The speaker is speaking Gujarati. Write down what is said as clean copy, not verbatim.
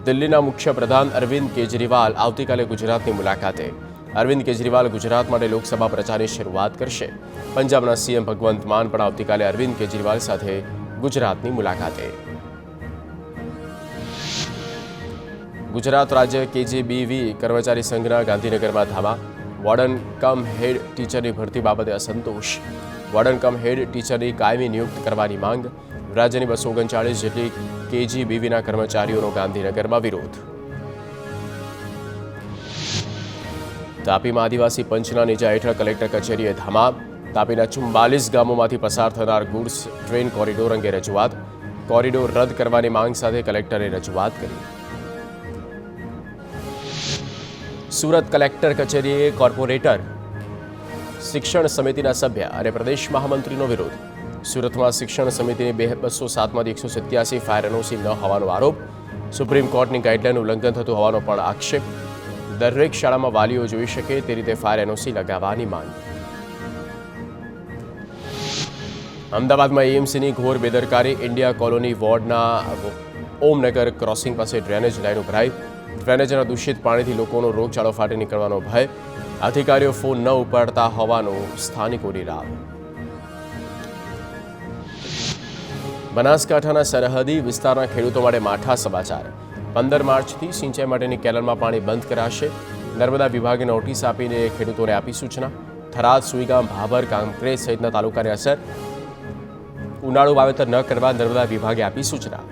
દિલ્હીના મુખ્યપ્રધાન અરવિંદ કેજરીવાલ આવતીકાલે ગુજરાતની મુલાકાતે. અરવિંદ કેજરીવાલ ગુજરાત માટે લોકસભા પ્રચારની શરૂઆત કરશે. પંજાબના સીએમ ભગવંત માન પણ આવતીકાલે અરવિંદ કેજરીવાલ સાથે ગુજરાતની મુલાકાતે. ગુજરાત રાજ્ય કેજીબીવી કર્મચારી સંઘના ગાંધીનગરમાં ધામા. વોર્ડન કમ હેડ ટીચરની ભરતી બાબતે અસંતોષ. વોર્ડન કમ હેડ ટીચરની કાયમી નિયુક્ત કરવાની માંગ. રાજ્યની 239 જેટલી કેજીબીવીના કર્મચારીઓનો ગાંધીનગરમાં વિરોધ. તાપીમાં આદિવાસી પંચના નેજા હેઠળ કલેક્ટર કચેરીએ ધામા. તાપીના 44 ગામોમાંથી પસાર થનાર ગુડ્સ ટ્રેન કોરિડોર અંગે રજૂઆત. કોરિડોર રદ કરવાની માંગ સાથે કલેક્ટરે રજૂઆત કરી. સુરત કલેક્ટર કચેરીએ કોર્પોરેટર શિક્ષણ સમિતિના સભ્ય અને પ્રદેશ મહામંત્રીનો વિરોધ. સુરતમાં શિક્ષણ સમિતિની 207માંથી 187 ફાયર એનઓસી ન હોવાનો આરોપ. સુપ્રીમ કોર્ટની ગાઈડલાઈનનું ઉલ્લંઘન થતું હોવાનો પણ આક્ષેપ. દરેક શાળામાં વાલીઓ જોઈ શકે તે રીતે ફાયર એનઓસી લગાવવાની માંગ. અમદાવાદમાં એએમસીની ઘોર બેદરકારી. ઇન્ડિયા કોલોની વોર્ડના ઓમનગર ક્રોસિંગ પાસે ડ્રેનેજ લાઈન ઉભરાઈ. ડ્રેનેજના દૂષિત પાણીથી લોકોનો રોગચાળો ફાટી નીકળવાનો ભય. અધિકારીઓ ફોન ન ઉપાડતા હોવાનો સ્થાનિકોની રાવ. બનાસકાંઠાના સરહદી વિસ્તારના ખેડૂતો માટે માઠા સમાચાર. 15 માર્ચથી સિંચાઈ માટેની કેનાલમાં પાણી બંધ કરાશે. નર્મદા વિભાગે નોટિસ આપીને ખેડૂતોને આપી સૂચના. થરાદ, સુઈગામ, ભાભર, કાંકરેજ સહિતના તાલુકાને અસર. ઉનાળુ વાવેતર ન કરવા નર્મદા વિભાગે આપી સૂચના.